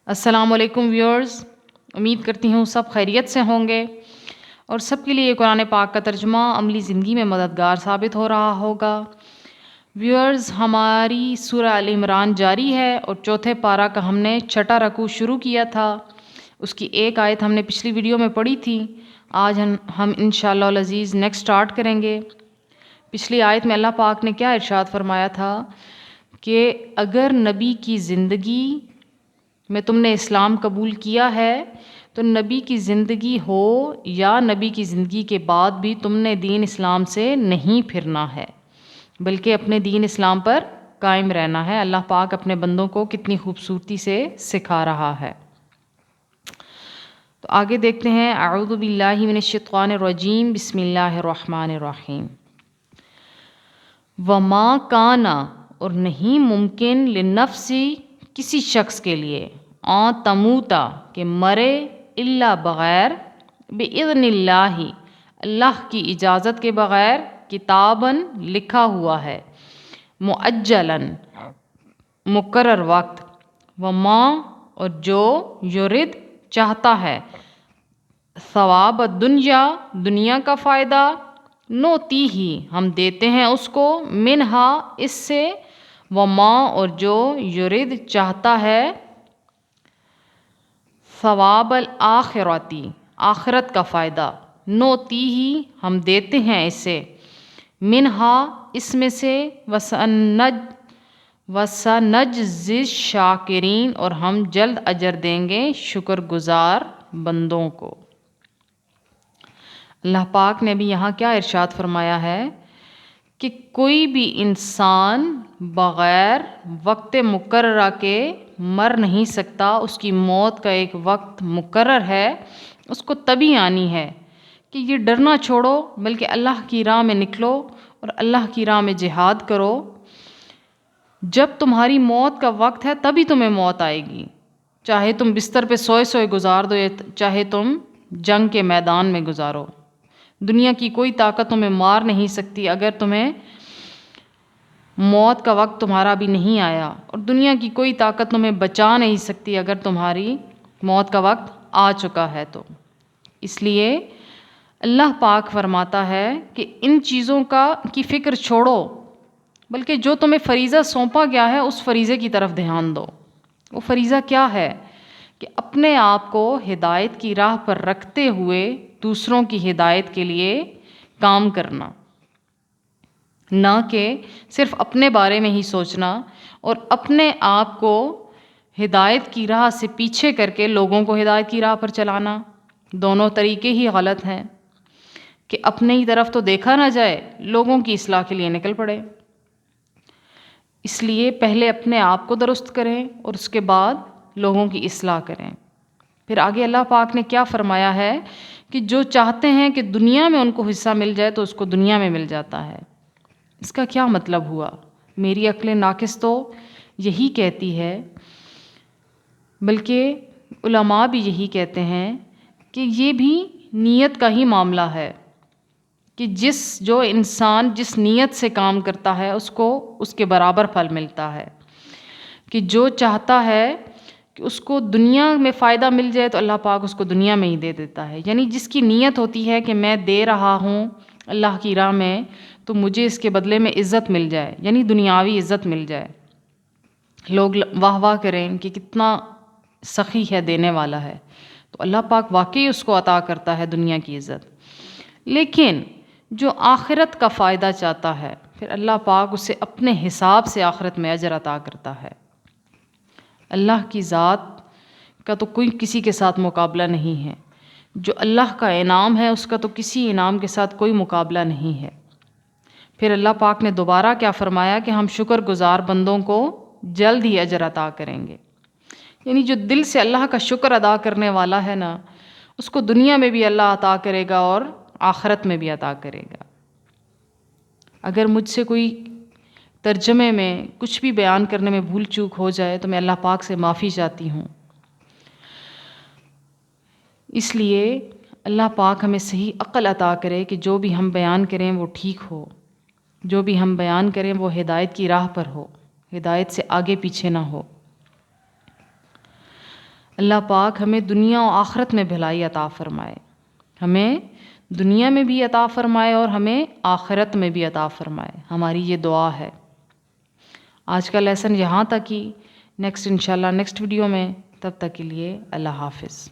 السلام علیکم ویورز، امید کرتی ہوں سب خیریت سے ہوں گے اور سب کے لیے قرآن پاک کا ترجمہ عملی زندگی میں مددگار ثابت ہو رہا ہوگا۔ ویورز، ہماری سورہ آل عمران جاری ہے اور چوتھے پارہ کا ہم نے چھٹا رکوع شروع کیا تھا۔ اس کی ایک آیت ہم نے پچھلی ویڈیو میں پڑھی تھی۔ آج ہم انشاءاللہ العزیز نیکسٹ سٹارٹ کریں گے۔ پچھلی آیت میں اللہ پاک نے کیا ارشاد فرمایا تھا کہ اگر نبی کی زندگی میں تم نے اسلام قبول کیا ہے تو نبی کی زندگی ہو یا نبی کی زندگی کے بعد بھی تم نے دین اسلام سے نہیں پھرنا ہے، بلکہ اپنے دین اسلام پر قائم رہنا ہے۔ اللہ پاک اپنے بندوں کو کتنی خوبصورتی سے سکھا رہا ہے۔ تو آگے دیکھتے ہیں۔ اعوذ باللہ من الشیطان الرجیم، بسم اللہ الرحمن الرحیم۔ وما کانا، اور نہیں ممکن، لنفسی، کسی شخص کے لیے، تموتا، کہ مرے، الا بغیر، باذن اللہ، اللہ کی اجازت کے بغیر، کتاباً، لکھا ہوا ہے، مؤجلاً، مقرر وقت، وما، اور جو، یرد، چاہتا ہے، ثواب الدنیا، دنیا کا فائدہ، نوتی ہی، ہم دیتے ہیں اس کو، منہا، اس سے، وما، اور جو، یرد، چاہتا ہے، ثواب الآخرتی، آخرت کا فائدہ، نوتی ہی، ہم دیتے ہیں اسے، منہا، اس میں سے، وسنجزی الشاکرین، اور ہم جلد اجر دیں گے شکر گزار بندوں کو۔ اللہ پاک نے بھی یہاں کیا ارشاد فرمایا ہے کہ کوئی بھی انسان بغیر وقت مقررہ کے مر نہیں سکتا۔ اس کی موت کا ایک وقت مقرر ہے، اس کو تبھی آنی ہے کہ یہ ڈرنا چھوڑو، بلکہ اللہ کی راہ میں نکلو اور اللہ کی راہ میں جہاد کرو۔ جب تمہاری موت کا وقت ہے تبھی تمہیں موت آئے گی، چاہے تم بستر پہ سوئے سوئے گزار دو، چاہے تم جنگ کے میدان میں گزارو۔ دنیا کی کوئی طاقت تمہیں مار نہیں سکتی اگر تمہیں موت کا وقت تمہارا بھی نہیں آیا، اور دنیا کی کوئی طاقت تمہیں بچا نہیں سکتی اگر تمہاری موت کا وقت آ چکا ہے تو۔ اس لیے اللہ پاک فرماتا ہے کہ ان چیزوں کی فکر چھوڑو، بلکہ جو تمہیں فریضہ سونپا گیا ہے اس فریضے کی طرف دھیان دو۔ وہ فریضہ کیا ہے کہ اپنے آپ کو ہدایت کی راہ پر رکھتے ہوئے دوسروں کی ہدایت کے لیے کام کرنا، نہ کہ صرف اپنے بارے میں ہی سوچنا اور اپنے آپ کو ہدایت کی راہ سے پیچھے کر کے لوگوں کو ہدایت کی راہ پر چلانا۔ دونوں طریقے ہی غلط ہیں کہ اپنے ہی طرف تو دیکھا نہ جائے، لوگوں کی اصلاح کے لیے نکل پڑے۔ اس لیے پہلے اپنے آپ کو درست کریں اور اس کے بعد لوگوں کی اصلاح کریں۔ پھر آگے اللہ پاک نے کیا فرمایا ہے کہ جو چاہتے ہیں کہ دنیا میں ان کو حصہ مل جائے تو اس کو دنیا میں مل جاتا ہے۔ اس کا کیا مطلب ہوا؟ میری عقل ناقص تو یہی کہتی ہے، بلکہ علماء بھی یہی کہتے ہیں کہ یہ بھی نیت کا ہی معاملہ ہے کہ جو انسان جس نیت سے کام کرتا ہے اس کو اس کے برابر پھل ملتا ہے۔ کہ جو چاہتا ہے کہ اس کو دنیا میں فائدہ مل جائے تو اللہ پاک اس کو دنیا میں ہی دے دیتا ہے۔ یعنی جس کی نیت ہوتی ہے کہ میں دے رہا ہوں اللہ کی راہ میں تو مجھے اس کے بدلے میں عزت مل جائے، یعنی دنیاوی عزت مل جائے، لوگ واہ واہ کریں کہ کتنا سخی ہے، دینے والا ہے، تو اللہ پاک واقعی اس کو عطا کرتا ہے دنیا کی عزت۔ لیکن جو آخرت کا فائدہ چاہتا ہے پھر اللہ پاک اسے اپنے حساب سے آخرت میں اجر عطا کرتا ہے۔ اللہ کی ذات کا تو کوئی کسی کے ساتھ مقابلہ نہیں ہے، جو اللہ کا انعام ہے اس کا تو کسی انعام کے ساتھ کوئی مقابلہ نہیں ہے۔ پھر اللہ پاک نے دوبارہ کیا فرمایا کہ ہم شکر گزار بندوں کو جلد ہی اجر عطا کریں گے۔ یعنی جو دل سے اللہ کا شکر ادا کرنے والا ہے نا، اس کو دنیا میں بھی اللہ عطا کرے گا اور آخرت میں بھی عطا کرے گا۔ اگر مجھ سے کوئی ترجمے میں کچھ بھی بیان کرنے میں بھول چوک ہو جائے تو میں اللہ پاک سے معافی چاہتی ہوں۔ اس لیے اللہ پاک ہمیں صحیح عقل عطا کرے کہ جو بھی ہم بیان کریں وہ ٹھیک ہو، جو بھی ہم بیان کریں وہ ہدایت کی راہ پر ہو، ہدایت سے آگے پیچھے نہ ہو۔ اللہ پاک ہمیں دنیا و آخرت میں بھلائی عطا فرمائے، ہمیں دنیا میں بھی عطا فرمائے اور ہمیں آخرت میں بھی عطا فرمائے، ہماری یہ دعا ہے۔ آج کا لیسن یہاں تک ہی، نیکسٹ انشاءاللہ نیکسٹ ویڈیو میں، تب تک کے لیے اللہ حافظ۔